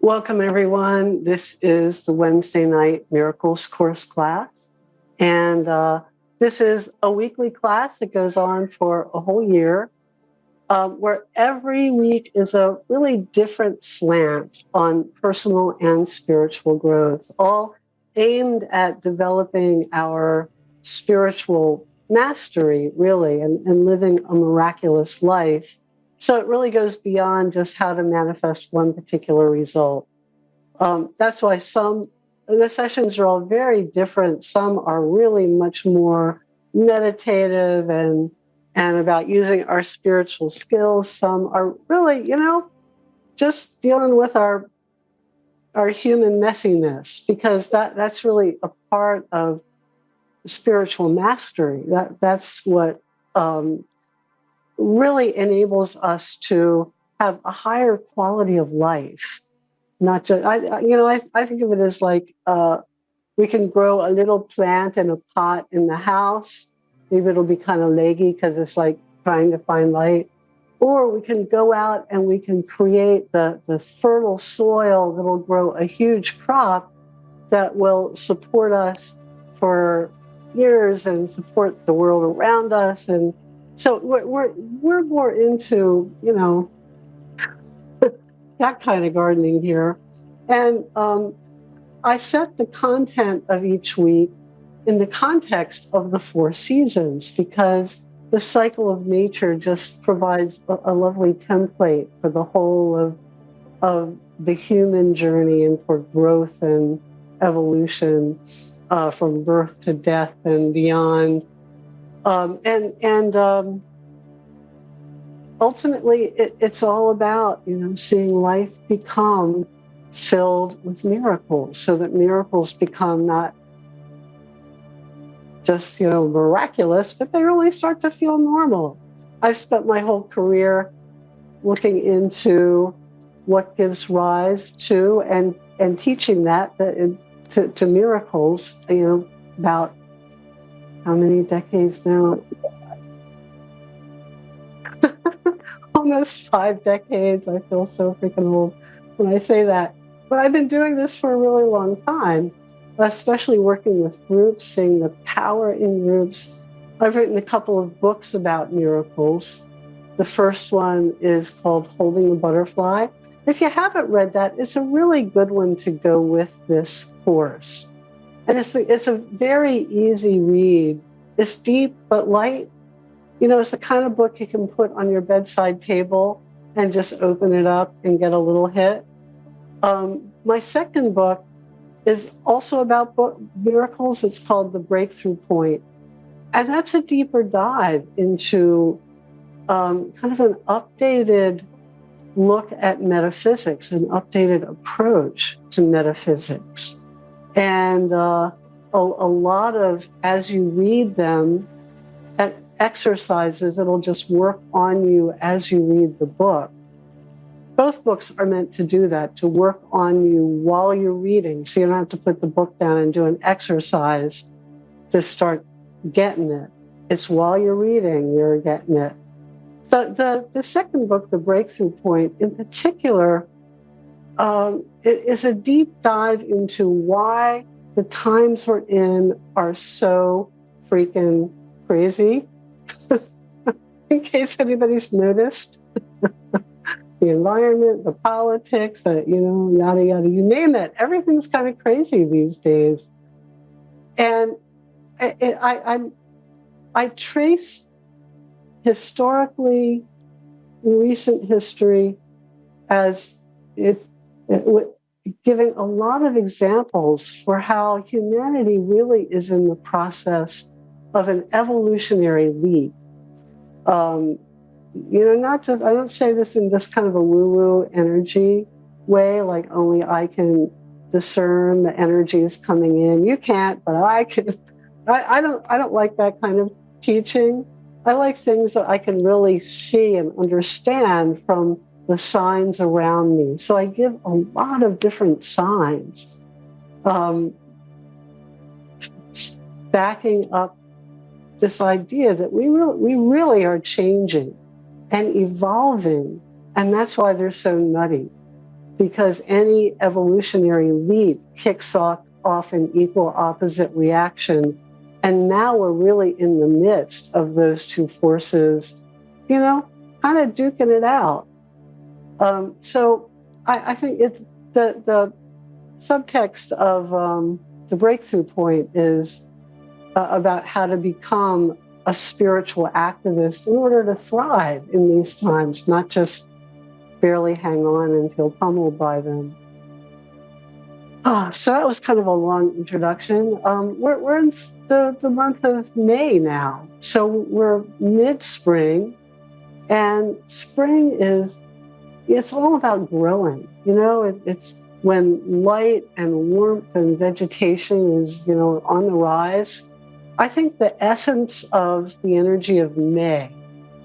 Welcome, everyone. This is the Wednesday night Miracles course class. And this is a weekly class that goes on for a whole year, where every week is a really different slant on personal and spiritual growth, all aimed at developing our spiritual mastery, really, and living a miraculous life. So it really goes beyond just how to manifest one particular result. That's why the sessions are all very different. Some are really much more meditative and about using our spiritual skills. Some are really, just dealing with our human messiness, because that's really a part of spiritual mastery. That's what really enables us to have a higher quality of life. Not just, I think of it as like we can grow a little plant in a pot in the house. Maybe it'll be kind of leggy because it's like trying to find light. Or we can go out and we can create the fertile soil that'll grow a huge crop that will support us for years and support the world around us. And so we're more into, that kind of gardening here. And I set the content of each week in the context of the 4 seasons, because the cycle of nature just provides a lovely template for the whole of the human journey and for growth and evolution, from birth to death and beyond. Ultimately, it's all about, seeing life become filled with miracles, so that miracles become not just, miraculous, but they really start to feel normal. I've spent my whole career looking into what gives rise to and teaching that to miracles, about how many decades now? Almost 5 decades. I feel so freaking old when I say that. But I've been doing this for a really long time, especially working with groups, seeing the power in groups. I've written a couple of books about miracles. The first one is called Holding the Butterfly. If you haven't read that, it's a really good one to go with this course. And it's a very easy read. It's deep but light. It's the kind of book you can put on your bedside table and just open it up and get a little hit. My second book is also about miracles. It's called The Breakthrough Point. And that's a deeper dive into kind of an updated look at metaphysics, an updated approach to metaphysics. And a lot of, as you read them, exercises that'll just work on you as you read the book. Both books are meant to do that, to work on you while you're reading, so you don't have to put the book down and do an exercise to start getting it. It's while you're reading, you're getting it. The second book, The Breakthrough Point, in particular, it is a deep dive into why the times we're in are so freaking crazy. In case anybody's noticed, the environment, the politics, yada, yada, you name it. Everything's kind of crazy these days. And I trace historically, recent history, as giving a lot of examples for how humanity really is in the process of an evolutionary leap. Not just, I don't say this in just kind of a woo-woo energy way, like only I can discern the energies coming in. You can't, but I can. I don't like that kind of teaching. I like things that I can really see and understand from the signs around me. So I give a lot of different signs, backing up this idea that we really are changing and evolving, and that's why they're so nutty. because any evolutionary leap kicks off an equal opposite reaction. And now we're really in the midst of those two forces, you know, kind of duking it out. So I think the subtext of the breakthrough point is about how to become a spiritual activist in order to thrive in these times, not just barely hang on and feel pummeled by them. So that was kind of a long introduction. We're in the month of May now. So we're mid-spring, and spring it's all about growing. You know, it's when light and warmth and vegetation is, you know, on the rise. I think the essence of the energy of May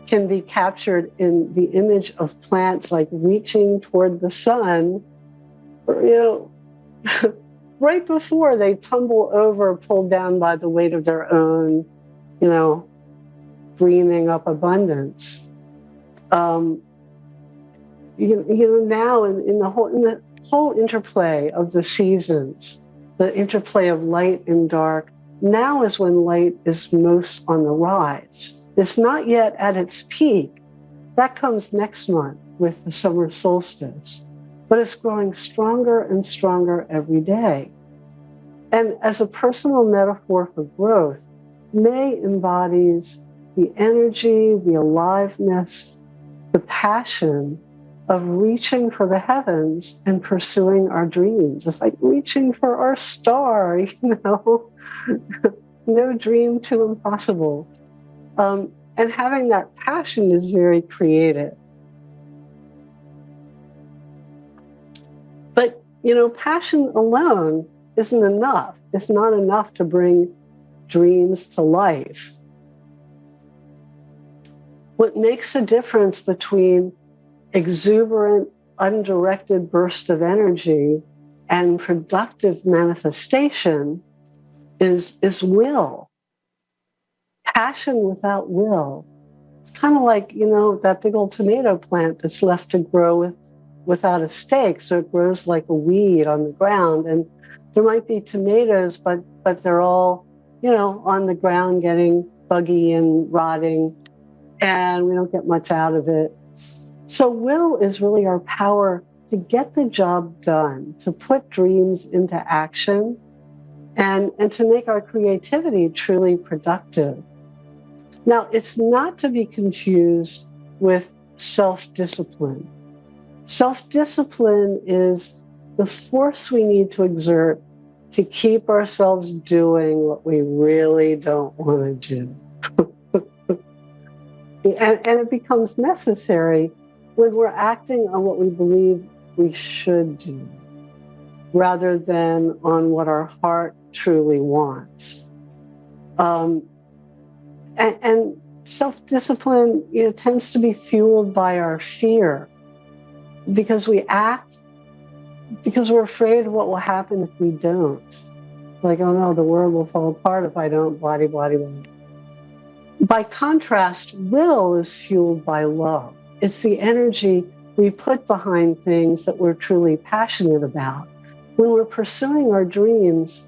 can be captured in the image of plants like reaching toward the sun, you know, right before they tumble over, pulled down by the weight of their own, you know, breathing up abundance. You know, now in the whole interplay of the seasons, the interplay of light and dark, now is when light is most on the rise. It's not yet at its peak. That comes next month with the summer solstice. But it's growing stronger and stronger every day. And as a personal metaphor for growth, May embodies the energy, the aliveness, the passion of reaching for the heavens and pursuing our dreams. It's like reaching for our star, you know, no dream too impossible. And having that passion is very creative. But, you know, passion alone isn't enough. It's not enough to bring dreams to life. What makes a difference between exuberant, undirected burst of energy and productive manifestation is will. Passion without will. It's kind of like, you know, that big old tomato plant that's left to grow without a stake, so it grows like a weed on the ground. And there might be tomatoes, but they're all, you know, on the ground getting buggy and rotting, and we don't get much out of it. So will is really our power to get the job done, to put dreams into action, and to make our creativity truly productive. Now, it's not to be confused with self-discipline. Self-discipline is the force we need to exert to keep ourselves doing what we really don't want to do. And it becomes necessary when we're acting on what we believe we should do, rather than on what our heart truly wants. And self-discipline, you know, tends to be fueled by our fear, because we act because we're afraid of what will happen if we don't. Like, oh no, the world will fall apart if I don't, blah, blah, blah. By contrast, will is fueled by love. It's the energy we put behind things that we're truly passionate about. When we're pursuing our dreams,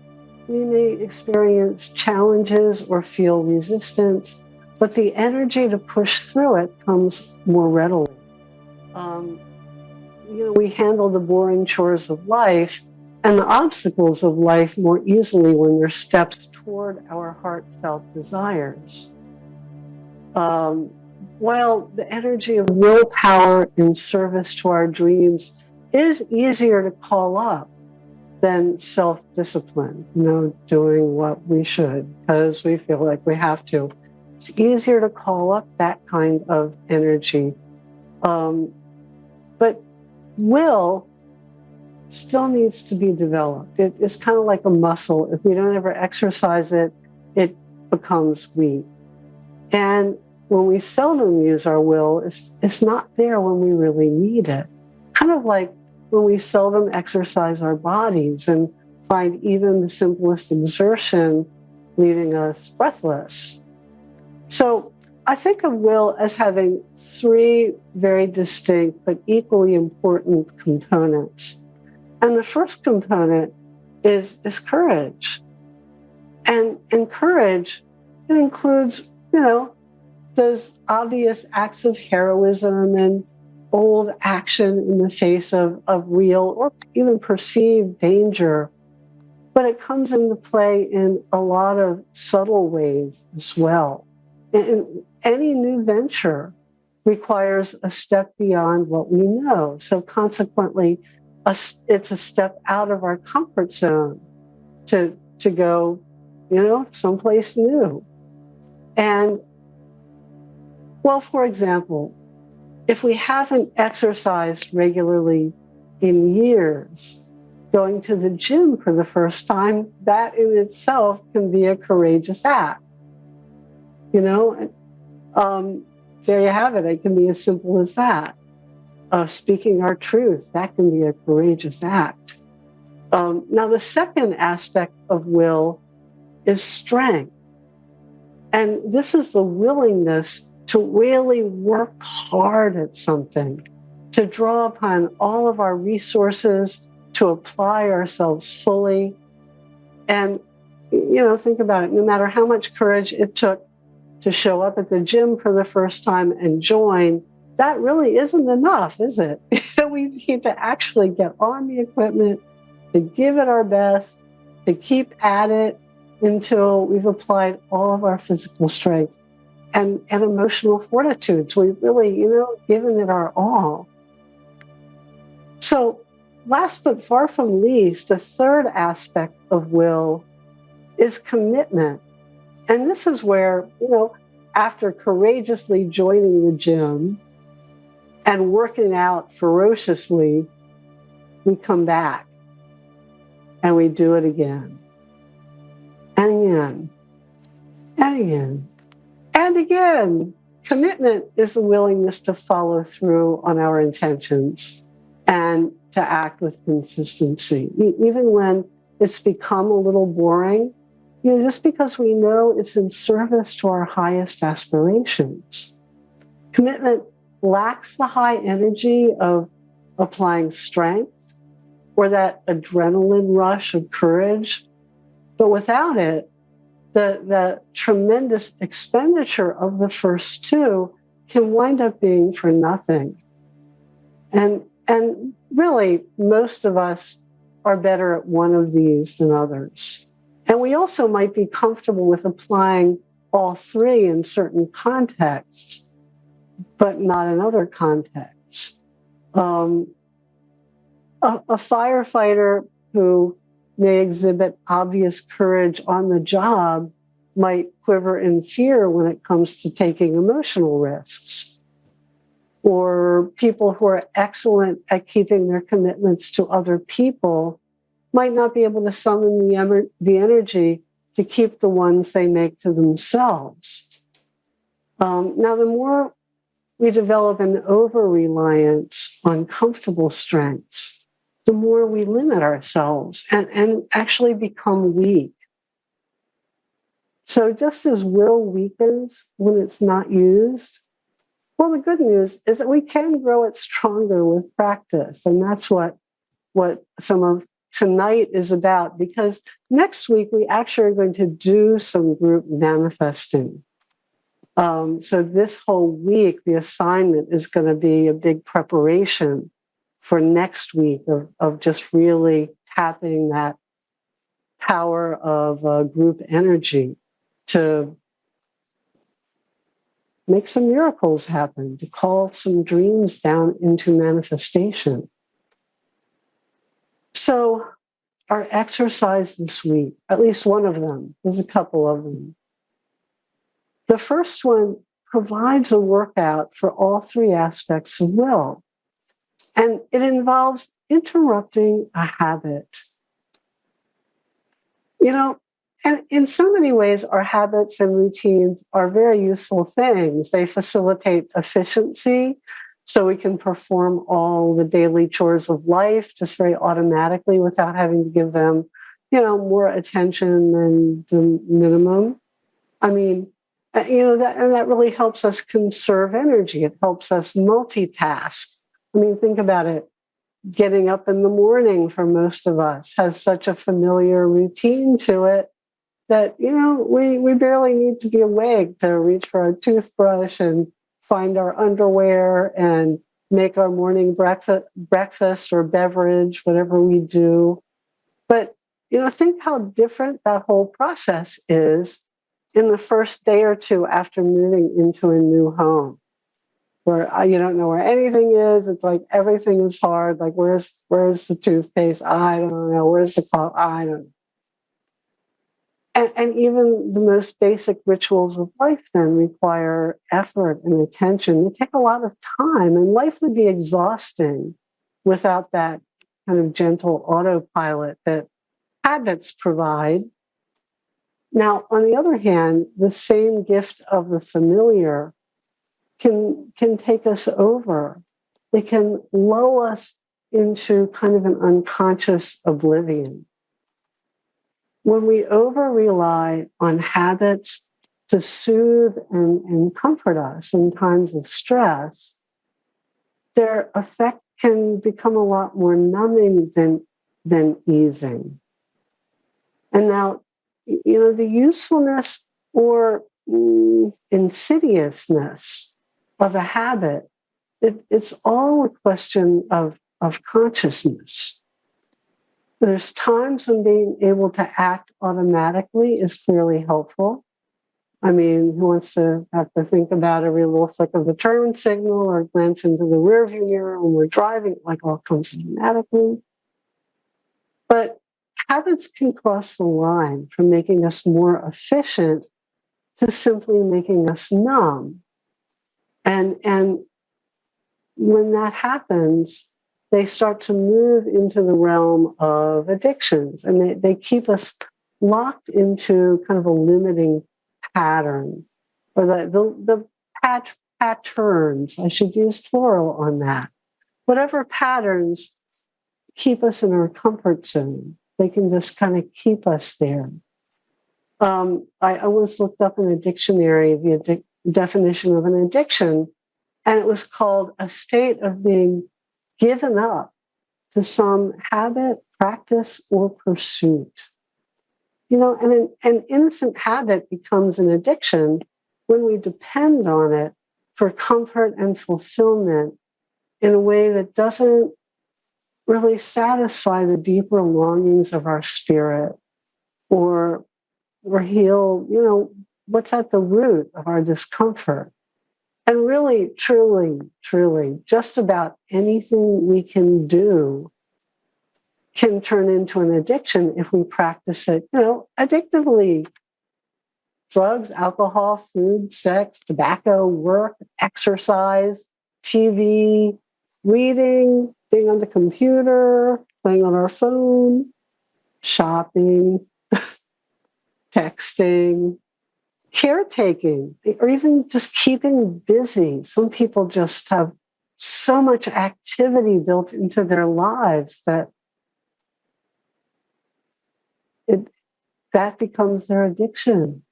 we may experience challenges or feel resistance, but the energy to push through it comes more readily. You know, we handle the boring chores of life and the obstacles of life more easily when they're steps toward our heartfelt desires. While the energy of willpower in service to our dreams is easier to call up than self-discipline, you know, doing what we should because we feel like we have to. It's easier to call up that kind of energy. But will still needs to be developed. It's kind of like a muscle. If we don't ever exercise it, it becomes weak. And when we seldom use our will, it's not there when we really need it. Kind of like when we seldom exercise our bodies and find even the simplest exertion leaving us breathless. So I think of will as having three very distinct but equally important components. And the first component is courage. And courage, it includes, those obvious acts of heroism and bold action in the face of real or even perceived danger. But it comes into play in a lot of subtle ways as well. And any new venture requires a step beyond what we know. So consequently, it's a step out of our comfort zone to go, someplace new. And, well, for example, if we haven't exercised regularly in years, going to the gym for the first time, that in itself can be a courageous act. There you have it. It can be as simple as that. Speaking our truth, that can be a courageous act. Now, the second aspect of will is strength. And this is the willingness to really work hard at something, to draw upon all of our resources, to apply ourselves fully. And, think about it, no matter how much courage it took to show up at the gym for the first time and join, that really isn't enough, is it? We need to actually get on the equipment, to give it our best, to keep at it until we've applied all of our physical strength and emotional fortitude. So we've really, given it our all. So last but far from least, the third aspect of will is commitment. And this is where, after courageously joining the gym and working out ferociously, we come back and we do it again and again and again and again. Commitment is the willingness to follow through on our intentions and to act with consistency, even when it's become a little boring, just because we know it's in service to our highest aspirations. Commitment lacks the high energy of applying strength or that adrenaline rush of courage. But without it, the tremendous expenditure of the first two can wind up being for nothing. And really, most of us are better at one of these than others. And we also might be comfortable with applying all three in certain contexts, but not in other contexts. A firefighter who may exhibit obvious courage on the job might quiver in fear when it comes to taking emotional risks. Or people who are excellent at keeping their commitments to other people might not be able to summon the energy to keep the ones they make to themselves. Now, the more we develop an over-reliance on comfortable strengths, the more we limit ourselves and actually become weak. So just as will weakens when it's not used, well, the good news is that we can grow it stronger with practice. And that's what some of tonight is about, because next week we actually are going to do some group manifesting. So this whole week, the assignment is going to be a big preparation for next week of just really tapping that power of group energy to make some miracles happen, to call some dreams down into manifestation. So our exercise this week, at least one of them, there's a couple of them. The first one provides a workout for all three aspects of will. And it involves interrupting a habit. And in so many ways, our habits and routines are very useful things. They facilitate efficiency, so we can perform all the daily chores of life just very automatically without having to give them, more attention than the minimum. I mean, that really helps us conserve energy. It helps us multitask. I mean, think about it. Getting up in the morning for most of us has such a familiar routine to it that, we barely need to be awake to reach for our toothbrush and find our underwear and make our morning breakfast or beverage, whatever we do. But, think how different that whole process is in the first day or two after moving into a new home, where you don't know where anything is. It's like everything is hard. Like, where's the toothpaste? I don't know. Where's the cloth? I don't know. And even the most basic rituals of life then require effort and attention. They take a lot of time, and life would be exhausting without that kind of gentle autopilot that habits provide. Now, on the other hand, the same gift of the familiar can take us over. It can lull us into kind of an unconscious oblivion. When we over-rely on habits to soothe and comfort us in times of stress, their effect can become a lot more numbing than easing. And now, the usefulness or insidiousness of a habit, it's all a question of consciousness. There's times when being able to act automatically is clearly helpful. I mean, who wants to have to think about every little flick of the turn signal or glance into the rearview mirror when we're driving? It all comes automatically. But habits can cross the line from making us more efficient to simply making us numb. And when that happens, they start to move into the realm of addictions, and they keep us locked into kind of a limiting pattern, or the patterns. I should use plural on that. Whatever patterns keep us in our comfort zone, they can just kind of keep us there. I once looked up in a dictionary the definition of an addiction, and it was called a state of being given up to some habit, practice, or pursuit. And an innocent habit becomes an addiction when we depend on it for comfort and fulfillment in a way that doesn't really satisfy the deeper longings of our spirit or heal, what's at the root of our discomfort. And really, truly, truly, just about anything we can do can turn into an addiction if we practice it, addictively. Drugs, alcohol, food, sex, tobacco, work, exercise, TV, reading, being on the computer, playing on our phone, shopping, texting, caretaking, or even just keeping busy. Some people just have so much activity built into their lives that that becomes their addiction.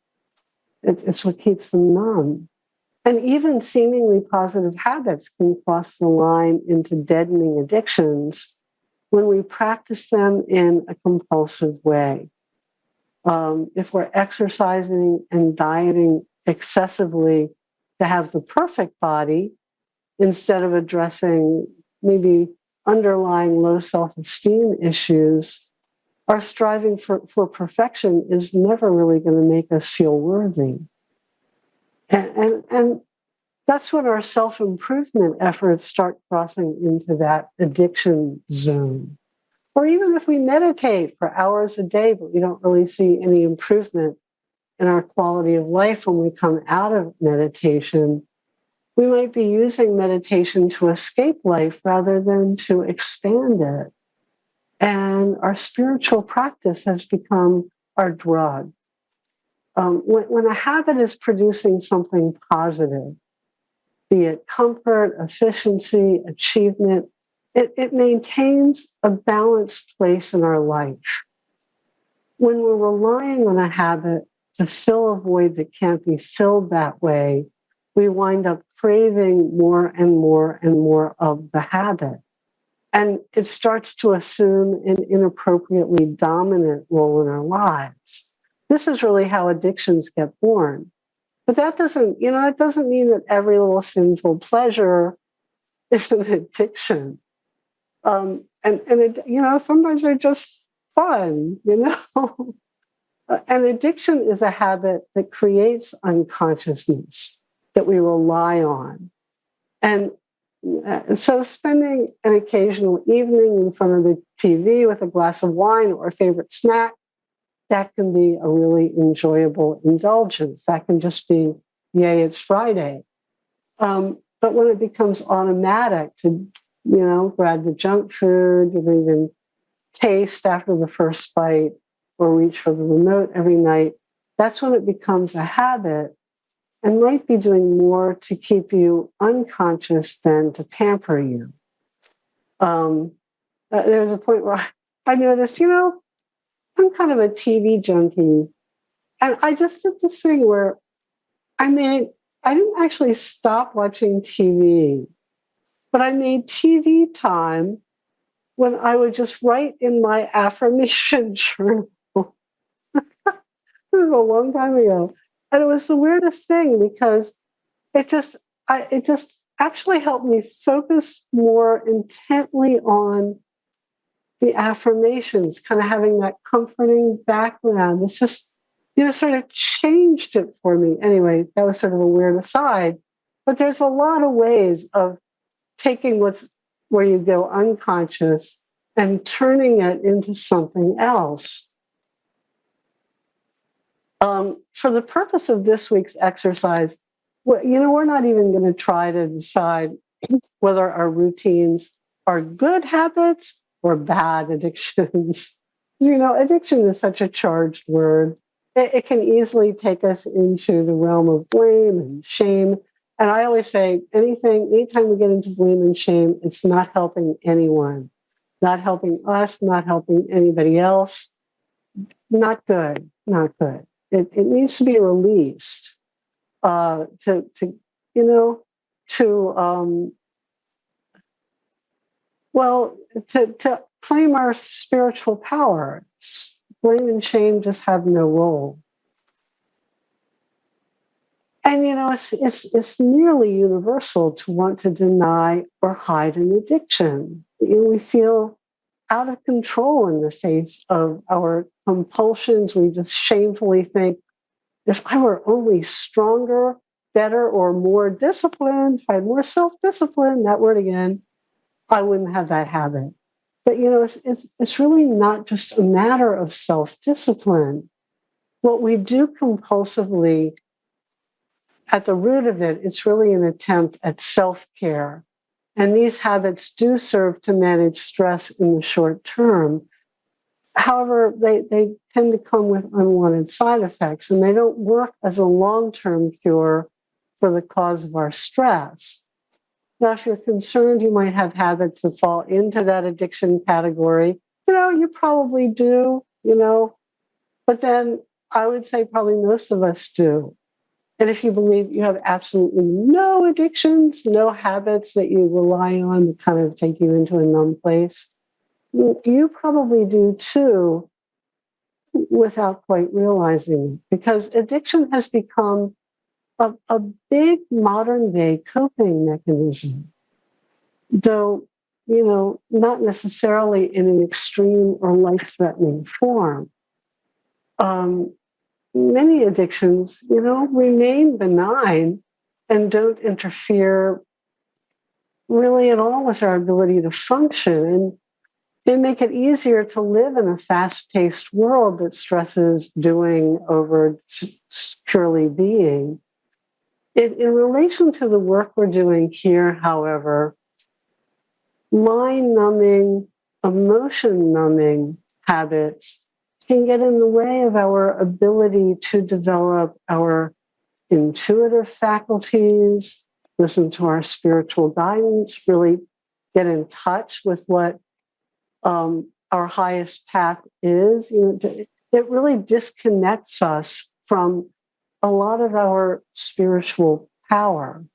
It's what keeps them numb. And even seemingly positive habits can cross the line into deadening addictions when we practice them in a compulsive way. If we're exercising and dieting excessively to have the perfect body, instead of addressing maybe underlying low self-esteem issues, our striving for perfection is never really going to make us feel worthy. And that's when our self-improvement efforts start crossing into that addiction zone. Or even if we meditate for hours a day, but we don't really see any improvement in our quality of life when we come out of meditation, we might be using meditation to escape life rather than to expand it. And our spiritual practice has become our drug. When a habit is producing something positive, be it comfort, efficiency, achievement, it maintains a balanced place in our life. When we're relying on a habit to fill a void that can't be filled that way, we wind up craving more and more and more of the habit. And it starts to assume an inappropriately dominant role in our lives. This is really how addictions get born. But that doesn't, it doesn't mean that every little sinful pleasure is an addiction. Sometimes they're just fun, An addiction is a habit that creates unconsciousness that we rely on. And so spending an occasional evening in front of the TV with a glass of wine or a favorite snack, that can be a really enjoyable indulgence. That can just be, yay, it's Friday. But when it becomes automatic to, grab the junk food, you even taste after the first bite or reach for the remote every night, that's when it becomes a habit and might be doing more to keep you unconscious than to pamper you. There was a point where I noticed, I'm kind of a TV junkie. And I just did this thing where I didn't actually stop watching TV, but I made TV time when I would just write in my affirmation journal. This was a long time ago. And it was the weirdest thing because it just actually helped me focus more intently on the affirmations, kind of having that comforting background. It's just, sort of changed it for me. Anyway, that was sort of a weird aside. But there's a lot of ways of taking where you go unconscious and turning it into something else. For the purpose of this week's exercise, we're not even going to try to decide whether our routines are good habits or bad addictions. Addiction is such a charged word. It can easily take us into the realm of blame and shame. And I always say, anytime we get into blame and shame, it's not helping anyone, not helping us, not helping anybody else. Not good, not good. It needs to be released to claim our spiritual power. Blame and shame just have no role. And it's nearly universal to want to deny or hide an addiction. We feel out of control in the face of our compulsions. We just shamefully think, if I were only stronger, better, or more disciplined, if I had more self-discipline, that word again, I wouldn't have that habit. But it's really not just a matter of self-discipline. What we do compulsively, at the root of it, it's really an attempt at self-care. And these habits do serve to manage stress in the short term. However, they tend to come with unwanted side effects, and they don't work as a long-term cure for the cause of our stress. Now, if you're concerned you might have habits that fall into that addiction category, you probably do, but then I would say probably most of us do. And if you believe you have absolutely no addictions, no habits that you rely on that kind of take you into a numb place, you probably do too, without quite realizing it, because addiction has become a big modern day coping mechanism, though, not necessarily in an extreme or life-threatening form. Many addictions, remain benign and don't interfere really at all with our ability to function. And they make it easier to live in a fast-paced world that stresses doing over purely being. In relation to the work we're doing here, however, mind-numbing, emotion-numbing habits can get in the way of our ability to develop our intuitive faculties, listen to our spiritual guidance, really get in touch with what our highest path is. It really disconnects us from a lot of our spiritual power.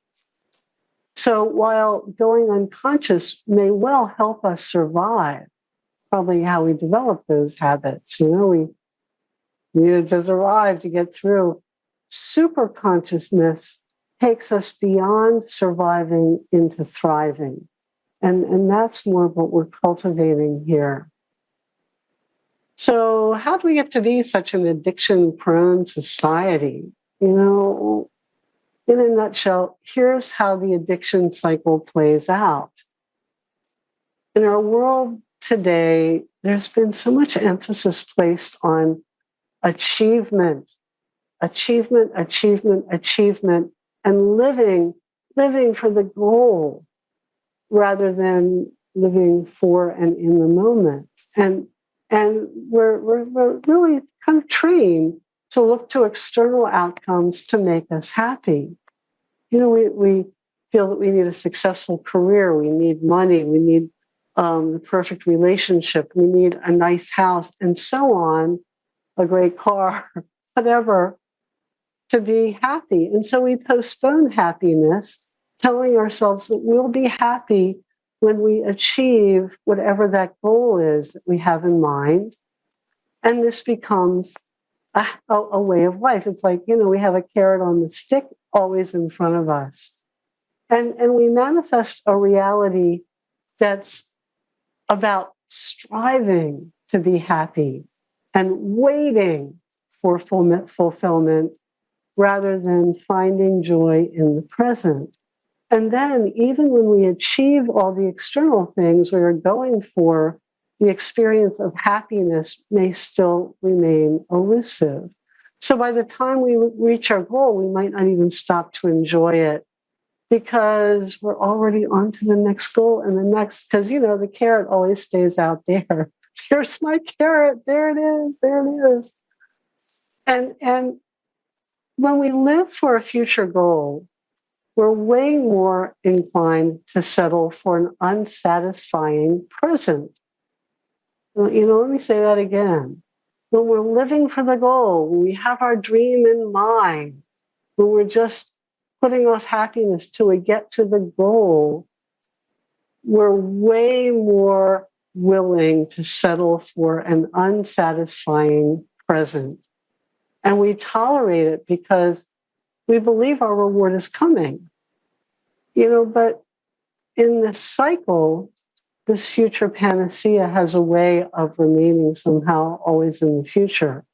So while going unconscious may well help us survive, probably how we develop those habits, we needed to survive to get through. Super consciousness takes us beyond surviving into thriving. And that's more what we're cultivating here. So how do we get to be such an addiction-prone society? In a nutshell, here's how the addiction cycle plays out. In our world today, there's been so much emphasis placed on achievement, achievement, achievement, achievement, and living for the goal rather than living for and in the moment. And we're really kind of trained to look to external outcomes to make us happy. We feel that we need a successful career, we need money, we need the perfect relationship, we need a nice house, and so on, a great car, whatever, to be happy. And so we postpone happiness, telling ourselves that we'll be happy when we achieve whatever that goal is that we have in mind. And this becomes a way of life. It's like, we have a carrot on the stick always in front of us. And we manifest a reality that's about striving to be happy and waiting for fulfillment rather than finding joy in the present. And then even when we achieve all the external things we are going for, the experience of happiness may still remain elusive. So by the time we reach our goal, we might not even stop to enjoy it because we're already on to the next goal and the next, because, the carrot always stays out there. Here's my carrot. There it is. There it is. And when we live for a future goal, we're way more inclined to settle for an unsatisfying present. Let me say that again. When we're living for the goal, when we have our dream in mind, when we're just putting off happiness till we get to the goal, we're way more willing to settle for an unsatisfying present. And we tolerate it because we believe our reward is coming. But in this cycle, this future panacea has a way of remaining somehow always in the future.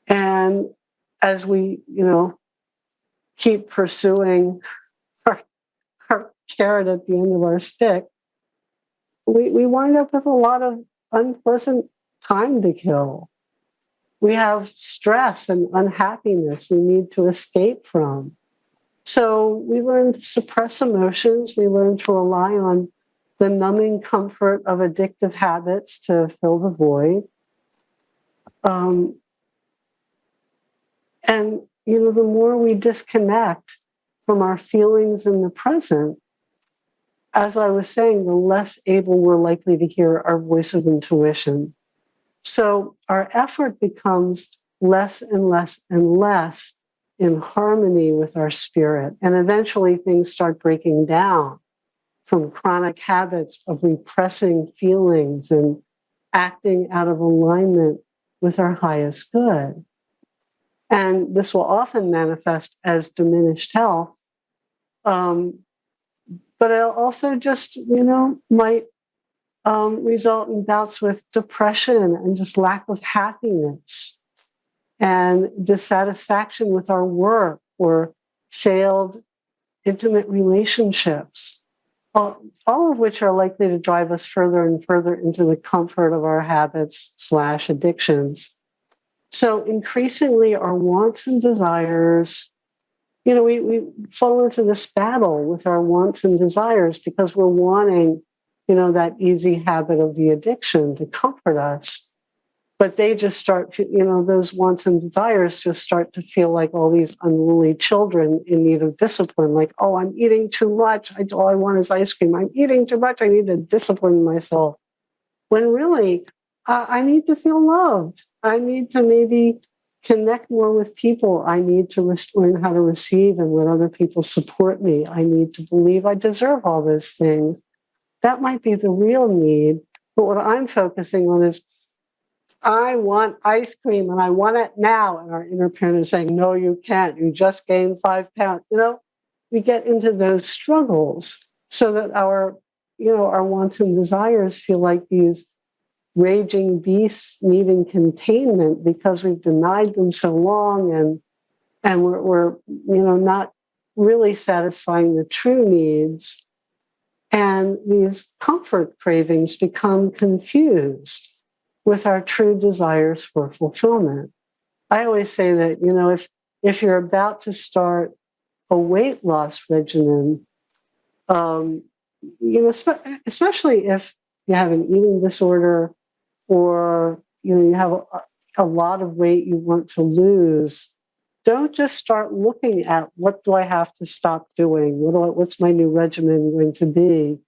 And as we, keep pursuing our carrot at the end of our stick, we wind up with a lot of unpleasant time to kill. We have stress and unhappiness we need to escape from. So we learn to suppress emotions. We learn to rely on the numbing comfort of addictive habits to fill the void. And, the more we disconnect from our feelings in the present, as I was saying, the less able we're likely to hear our voice of intuition. So our effort becomes less and less and less in harmony with our spirit. And eventually things start breaking down from chronic habits of repressing feelings and acting out of alignment with our highest good. And this will often manifest as diminished health. But it also just, might result in bouts with depression and just lack of happiness and dissatisfaction with our work or failed intimate relationships, all of which are likely to drive us further and further into the comfort of our habits/addictions. So increasingly our wants and desires, we fall into this battle with our wants and desires because we're wanting, that easy habit of the addiction to comfort us. But they just start, those wants and desires just start to feel like all these unruly children in need of discipline. Like, oh, I'm eating too much. All I want is ice cream. I'm eating too much. I need to discipline myself. When really, I need to feel loved. I need to maybe connect more with people. I need to learn how to receive and let other people support me. I need to believe I deserve all those things. That might be the real need. But what I'm focusing on is, I want ice cream and I want it now. And our inner parent is saying, no, you can't. You just gained 5 pounds. We get into those struggles so that our wants and desires feel like these raging beasts needing containment because we've denied them so long, and we're not really satisfying the true needs. And these comfort cravings become confused with our true desires for fulfillment. I always say that, if you're about to start a weight loss regimen, especially if you have an eating disorder, or you have a lot of weight you want to lose, don't just start looking at, what do I have to stop doing? What's my new regimen going to be?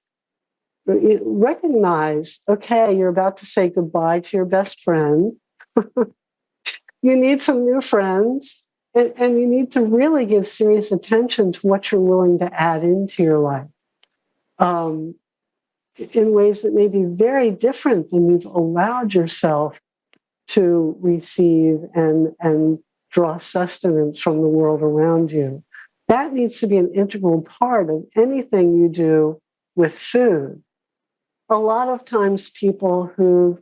Recognize, okay, you're about to say goodbye to your best friend. You need some new friends, and you need to really give serious attention to what you're willing to add into your life. In ways that may be very different than you've allowed yourself to receive and draw sustenance from the world around you. That needs to be an integral part of anything you do with food. A lot of times people who've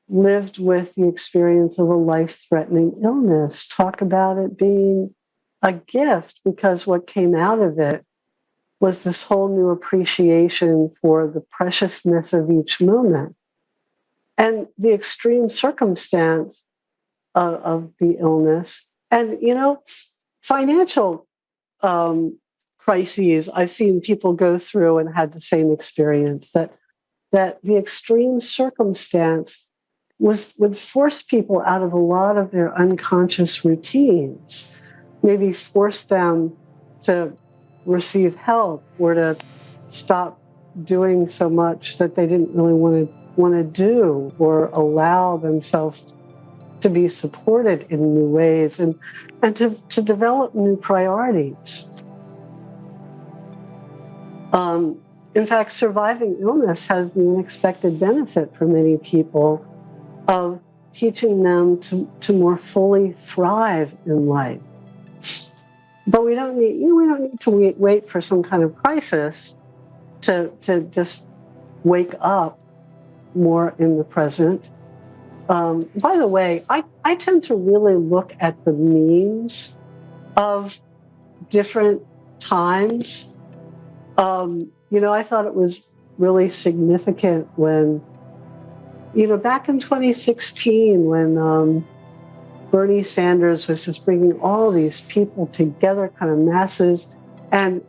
lived with the experience of a life-threatening illness talk about it being a gift, because what came out of it was this whole new appreciation for the preciousness of each moment. And the extreme circumstance of the illness. And, financial crises, I've seen people go through and had the same experience, that the extreme circumstance would force people out of a lot of their unconscious routines, maybe force them to receive help or to stop doing so much that they didn't really want to do, or allow themselves to be supported in new ways, and to develop new priorities. In fact, surviving illness has the unexpected benefit for many people of teaching them to more fully thrive in life. But we don't need to wait for some kind of crisis to just wake up more in the present. By the way, I tend to really look at the memes of different times. I thought it was really significant when, back in 2016, when Bernie Sanders was just bringing all these people together, kind of masses, and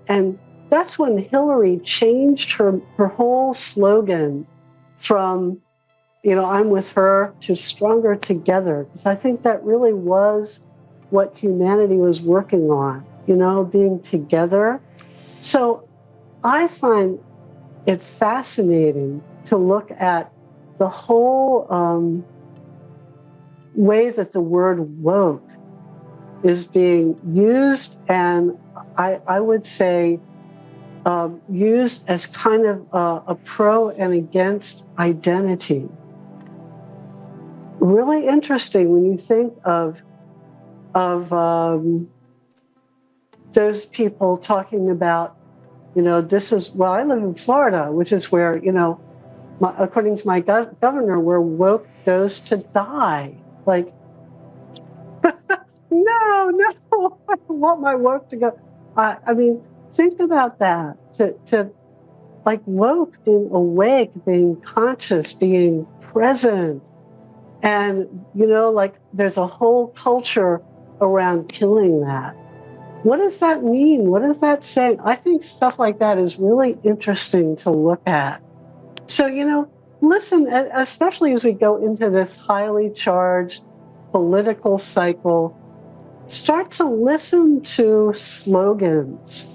that's when Hillary changed her whole slogan from, I'm with her, to stronger together, because I think that really was what humanity was working on, being together. So I find it fascinating to look at the whole way that the word woke is being used, and I would say used as kind of a pro and against identity. Really interesting when you think of those people talking about, this is, well, I live in Florida, which is where, according to my governor, where woke goes to die. Like, no, I don't want my woke to go. I mean, think about that. To like woke, being awake, being conscious, being present. And, like there's a whole culture around killing that. What does that mean? What does that say? I think stuff like that is really interesting to look at. So, listen, especially as we go into this highly charged political cycle, start to listen to slogans.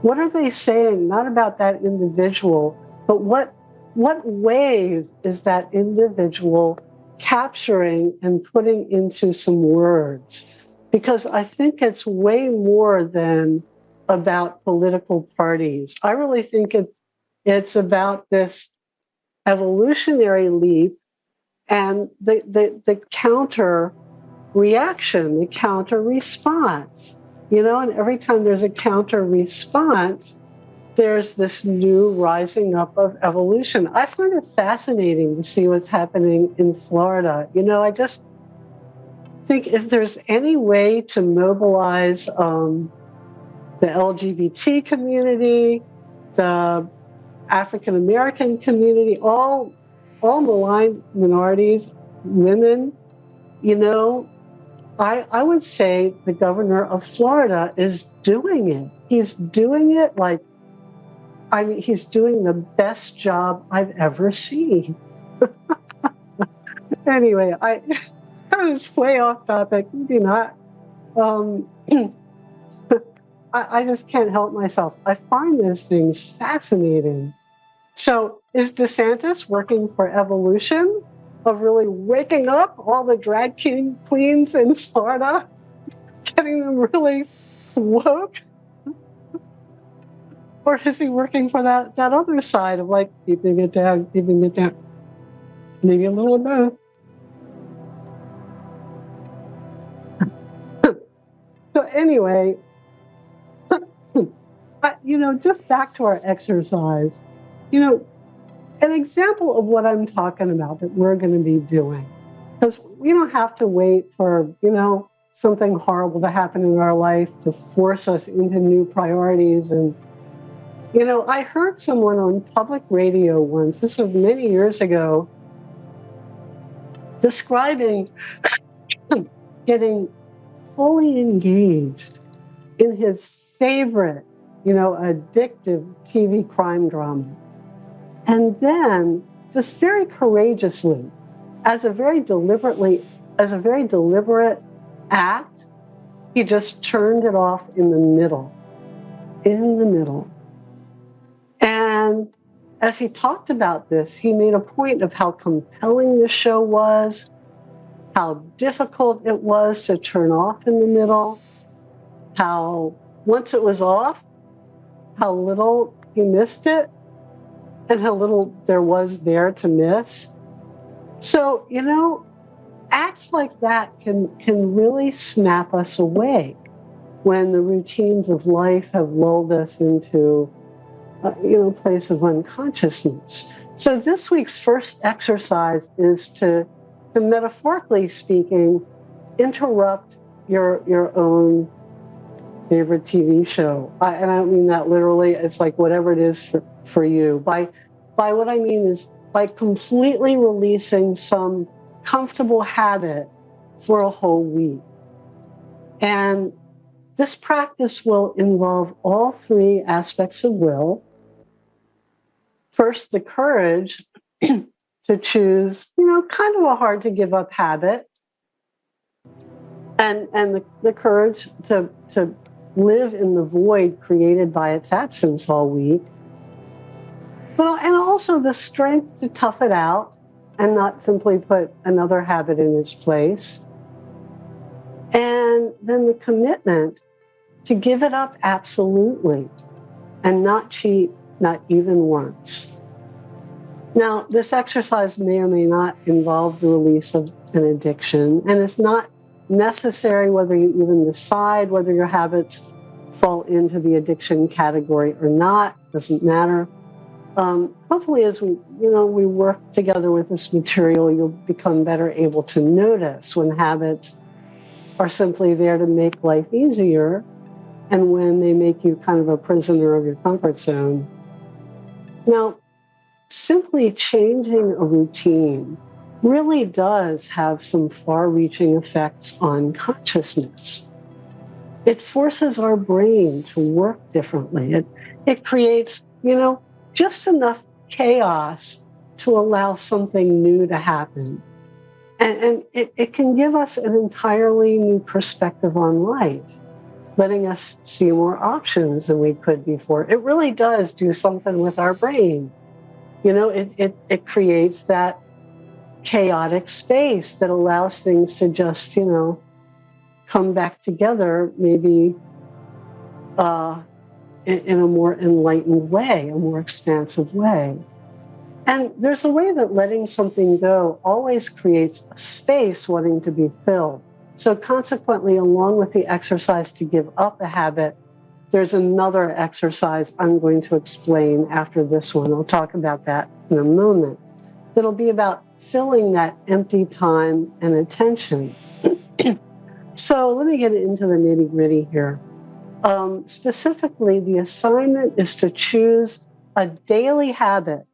What are they saying? Not about that individual, but what wave is that individual capturing and putting into some words, because I think it's way more than about political parties. I really think it's about this evolutionary leap and the counter reaction, the counter response. And every time there's a counter response, there's this new rising up of evolution. I find it fascinating to see what's happening in Florida. I just think if there's any way to mobilize the LGBT community, the African American community, all maligned minorities, women, I would say the governor of Florida is doing it. He's doing it he's doing the best job I've ever seen. Anyway, I was way off topic. Maybe not. I just can't help myself. I find those things fascinating. So is DeSantis working for evolution of really waking up all the drag king queens in Florida, getting them really woke? Or is he working for that other side of keeping it down? Maybe a little of both. So anyway, just back to our exercise, an example of what I'm talking about that we're going to be doing, because we don't have to wait for, something horrible to happen in our life to force us into new priorities. And, I heard someone on public radio once, this was many years ago, describing getting fully engaged in his favorite, addictive TV crime drama. And then, just very courageously, as a very deliberate act, he just turned it off in the middle. And as he talked about this, he made a point of how compelling the show was, how difficult it was to turn off in the middle, how once it was off, how little he missed it, and how little there was there to miss. So, acts like that can really snap us awake when the routines of life have lulled us into a place of unconsciousness. So this week's first exercise is to metaphorically speaking, interrupt your own favorite TV show. And I don't mean that literally. It's like whatever it is for you. By what I mean is by completely releasing some comfortable habit for a whole week. And this practice will involve all three aspects of will. First, the courage to choose, kind of a hard to give up habit. And the courage to live in the void created by its absence all week. And also the strength to tough it out and not simply put another habit in its place. And then the commitment to give it up absolutely and not cheat, not even once. Now, this exercise may or may not involve the release of an addiction, and it's not necessary whether you even decide whether your habits fall into the addiction category or not. Doesn't matter. Hopefully, as we work together with this material, you'll become better able to notice when habits are simply there to make life easier, and when they make you kind of a prisoner of your comfort zone. Now, simply changing a routine really does have some far-reaching effects on consciousness. It forces our brain to work differently. It creates, just enough chaos to allow something new to happen. And it can give us an entirely new perspective on life, letting us see more options than we could before. It really does do something with our brain. It creates that chaotic space that allows things to just, come back together, maybe in a more enlightened way, a more expansive way. And there's a way that letting something go always creates a space wanting to be filled. So consequently, along with the exercise to give up a habit, there's another exercise I'm going to explain after this one. I'll talk about that in a moment. It'll be about filling that empty time and attention. So let me get into the nitty-gritty here. Specifically, the assignment is to choose a daily habit,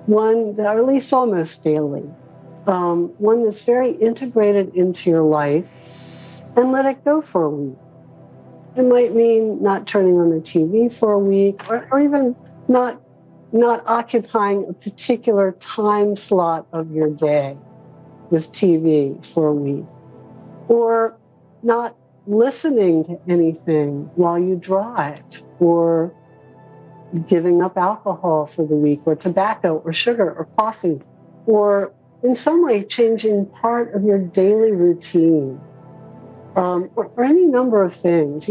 one that, or at least almost daily, one that's very integrated into your life, and let it go for a week. It might mean not turning on the TV for a week, or even not occupying a particular time slot of your day with TV for a week, or not listening to anything while you drive, or giving up alcohol for the week, or tobacco, or sugar, or coffee, or in some way changing part of your daily routine, or any number of things.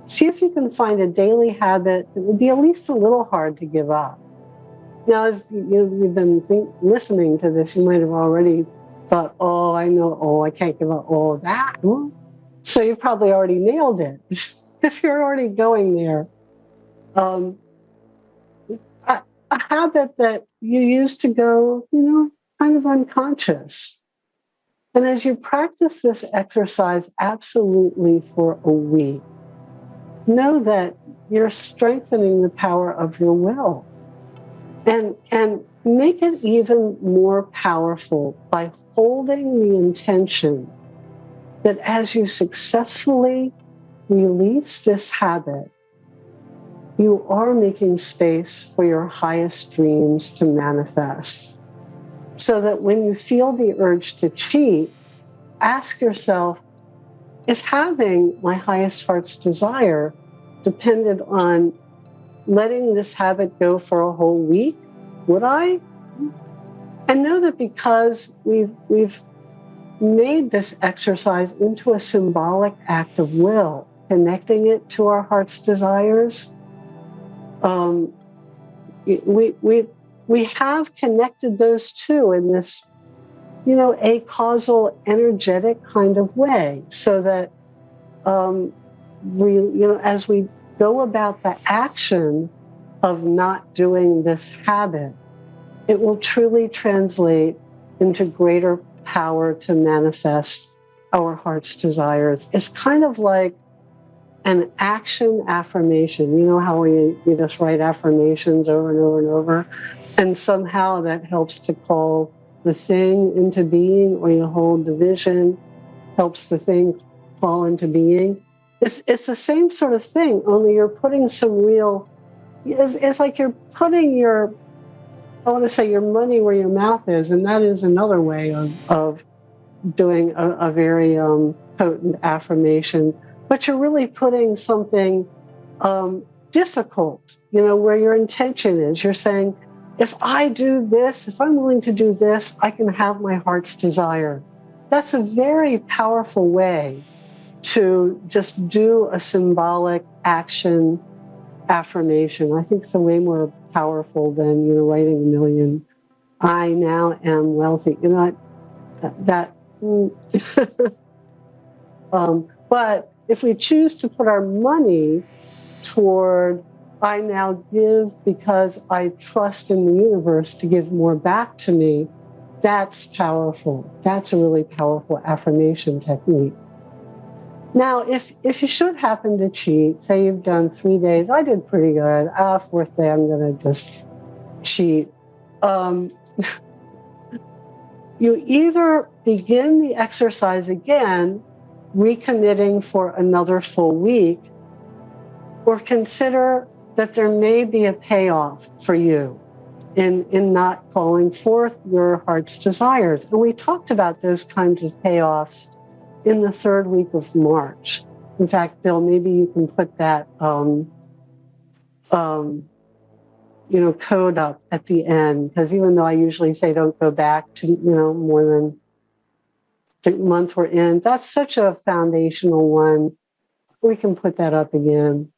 See if you can find a daily habit that would be at least a little hard to give up. Now, as you've been listening to this, you might have already thought, I can't give up all of that. So you've probably already nailed it if you're already going there. A habit that you used to go, kind of unconscious. And as you practice this exercise absolutely for a week, know that you're strengthening the power of your will. And make it even more powerful by holding the intention that as you successfully release this habit, you are making space for your highest dreams to manifest. So that when you feel the urge to cheat, ask yourself, if having my highest heart's desire depended on letting this habit go for a whole week, would I? And know that because we've made this exercise into a symbolic act of will, connecting it to our heart's desires, we have connected those two in this, a causal, energetic kind of way, so that as we go about the action of not doing this habit, it will truly translate into greater power to manifest our heart's desires. It's kind of like an action affirmation. You know how we just write affirmations over and over and over, and somehow that helps to call the thing into being, or you hold the vision, helps the thing fall into being. It's the same sort of thing, only you're putting some real, it's like you're putting your money where your mouth is, and that is another way of doing a very potent affirmation. But you're really putting something difficult, where your intention is. You're saying, if I do this, if I'm willing to do this, I can have my heart's desire. That's a very powerful way to just do a symbolic action affirmation. I think it's a way more powerful than, writing a million, I now am wealthy. But if we choose to put our money toward, I now give because I trust in the universe to give more back to me, that's powerful. That's a really powerful affirmation technique. Now, if you should happen to cheat, say you've done 3 days, I did pretty good. Fourth day, I'm going to just cheat. You either begin the exercise again, recommitting for another full week, or consider that there may be a payoff for you in not calling forth your heart's desires. And we talked about those kinds of payoffs in the 3rd week of March. In fact, Bill, maybe you can put that code up at the end, because even though I usually say don't go back to, more than the month we're in, that's such a foundational one. We can put that up again.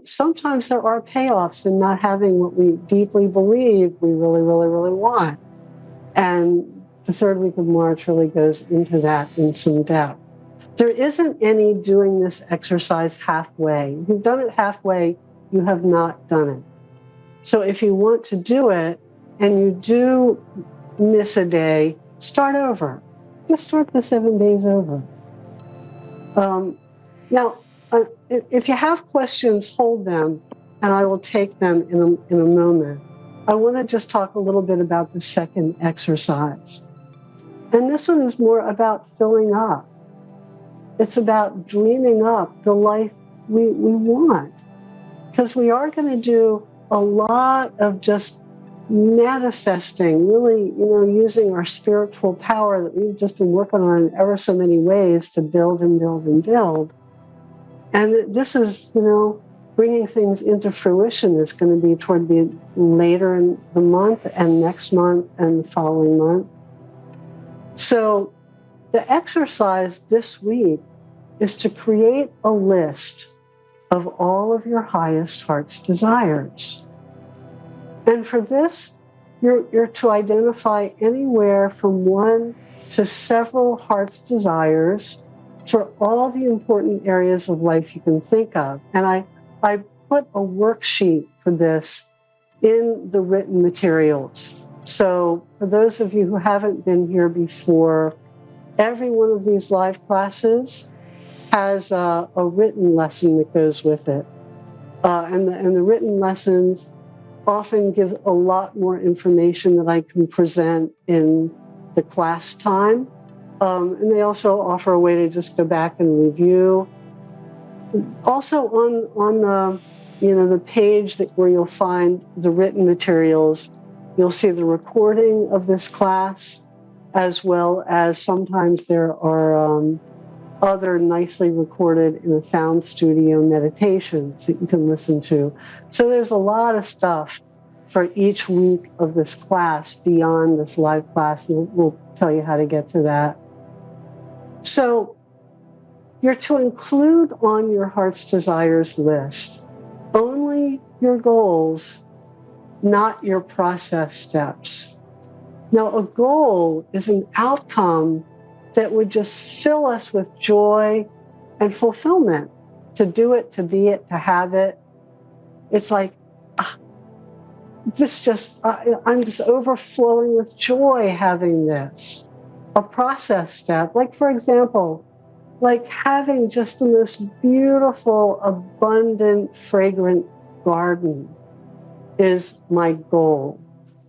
Sometimes there are payoffs in not having what we deeply believe we really, really, really want. And the third week of March really goes into that in some depth. There isn't any doing this exercise halfway. If you've done it halfway, you have not done it. So if you want to do it and you do miss a day, start over. Just start the 7 days over. Now, if you have questions, hold them, and I will take them in a moment. I want to just talk a little bit about the second exercise. And this one is more about filling up. It's about dreaming up the life we want. Because we are going to do a lot of just manifesting, really, using our spiritual power that we've just been working on in ever so many ways to build and build and build. And this is, bringing things into fruition is going to be toward the later in the month and next month and the following month. So the exercise this week is to create a list of all of your highest heart's desires. And for this, you're to identify anywhere from 1 to several heart's desires for all the important areas of life you can think of. And I put a worksheet for this in the written materials. So for those of you who haven't been here before, every one of these live classes has a written lesson that goes with it. And the written lessons often give a lot more information that I can present in the class time. And they also offer a way to just go back and review. Also on the page where you'll find the written materials, you'll see the recording of this class, as well as sometimes there are other nicely recorded in a sound studio meditations that you can listen to. So there's a lot of stuff for each week of this class beyond this live class. We'll tell you how to get to that. So you're to include on your heart's desires list only your goals, not your process steps. Now, a goal is an outcome that would just fill us with joy and fulfillment. To do it, to be it, to have it. It's like, I'm just overflowing with joy having this. A process step, like for example, like having just the most beautiful, abundant, fragrant garden is my goal.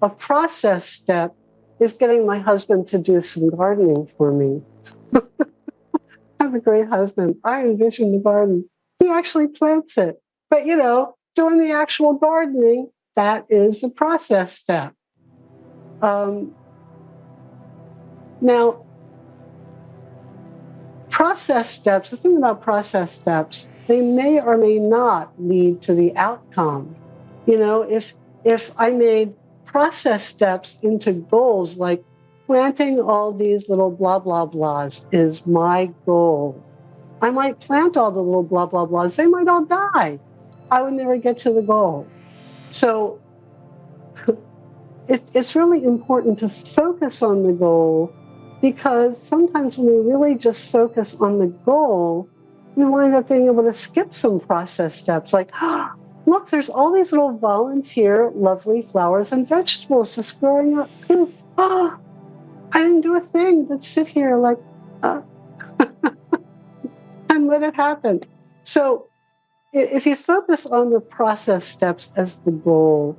A process step is getting my husband to do some gardening for me. I have a great husband. I envision the garden. He actually plants it. But, doing the actual gardening, that is the process step. Now, process steps, the thing about process steps, they may or may not lead to the outcome. If I made process steps into goals, like planting all these little blah, blah, blahs is my goal. I might plant all the little blah, blah, blahs. They might all die. I would never get to the goal. So it's really important to focus on the goal, because sometimes when we really just focus on the goal, we wind up being able to skip some process steps. Like, look, there's all these little volunteer, lovely flowers and vegetables just growing up. I didn't do a thing but sit here like, and let it happen. So if you focus on the process steps as the goal,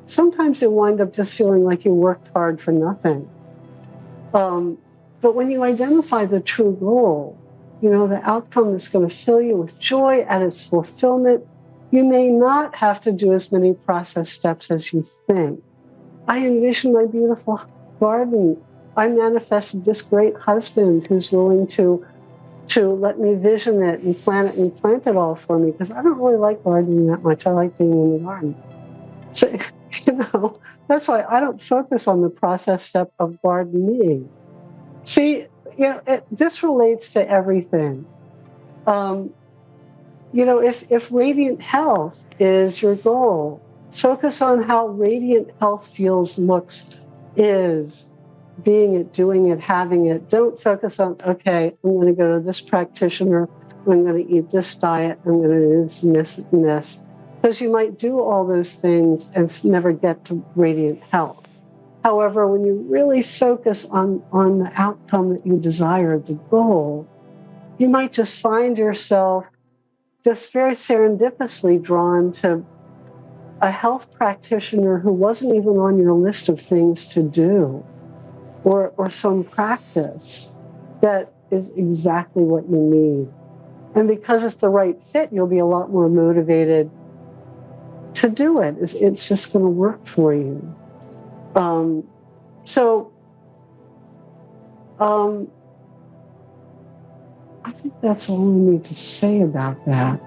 sometimes you wind up just feeling like you worked hard for nothing. But when you identify the true goal, the outcome that's going to fill you with joy and its fulfillment, you may not have to do as many process steps as you think. I envision my beautiful garden. I manifested this great husband who's willing to let me vision it and plant it all for me, because I don't really like gardening that much. I like being in the garden. So, that's why I don't focus on the process step of gardening. See, this relates to everything. If radiant health is your goal, focus on how radiant health feels, looks, is, being it, doing it, having it. Don't focus on, okay, I'm going to go to this practitioner, I'm going to eat this diet, I'm going to do this and this. Because you might do all those things and never get to radiant health. However, when you really focus on the outcome that you desire, the goal, you might just find yourself just very serendipitously drawn to a health practitioner who wasn't even on your list of things to do, or some practice that is exactly what you need. And because it's the right fit, you'll be a lot more motivated to do it. It's just going to work for you. I think that's all I need to say about that.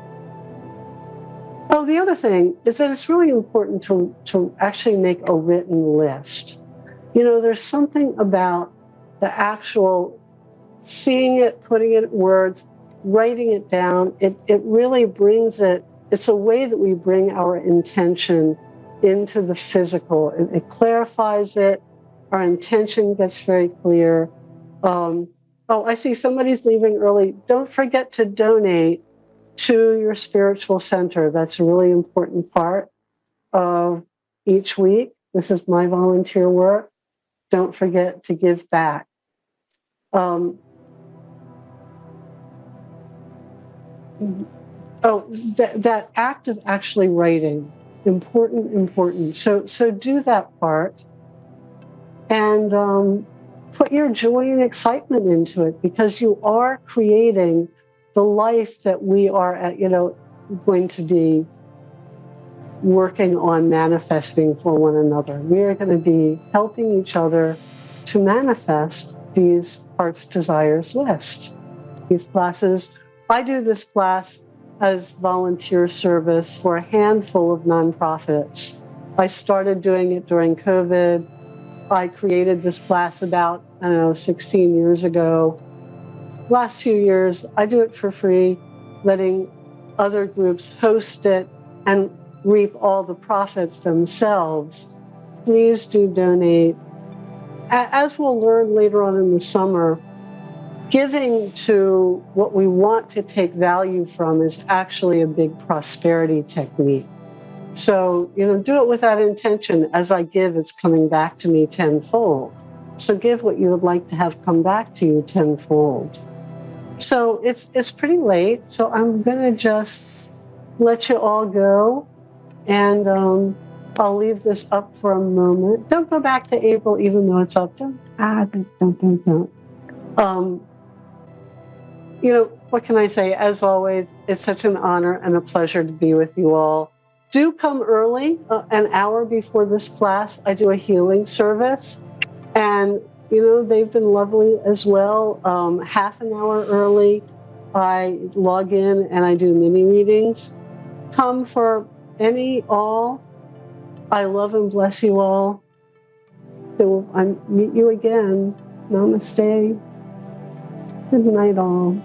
Oh, the other thing is that it's really important to actually make a written list. There's something about the actual seeing it, putting it in words, writing it down. It really brings it. It's a way that we bring our intention into the physical. It clarifies it. Our intention gets very clear. I see somebody's leaving early. Don't forget to donate to your spiritual center. That's a really important part of each week. This is my volunteer work. Don't forget to give back. That act of actually writing, important. So do that part, and put your joy and excitement into it, because you are creating the life that we are, going to be working on manifesting for one another. We are going to be helping each other to manifest these heart's desires lists. These classes, I do this class as volunteer service for a handful of nonprofits. I started doing it during COVID. I created this class about, 16 years ago. Last few years, I do it for free, letting other groups host it and reap all the profits themselves. Please do donate. As we'll learn later on in the summer, giving to what we want to take value from is actually a big prosperity technique. So, do it with that intention. As I give, it's coming back to me tenfold. So give what you would like to have come back to you tenfold. So it's pretty late, so I'm going to just let you all go, and I'll leave this up for a moment. Don't go back to April, even though it's up. Don't. What can I say? As always, it's such an honor and a pleasure to be with you all. Do come early, an hour before this class. I do a healing service, and they've been lovely as well. Half an hour early, I log in and I do mini readings. Come for all. I love and bless you all. So I'll meet you again. Namaste. Good night, all.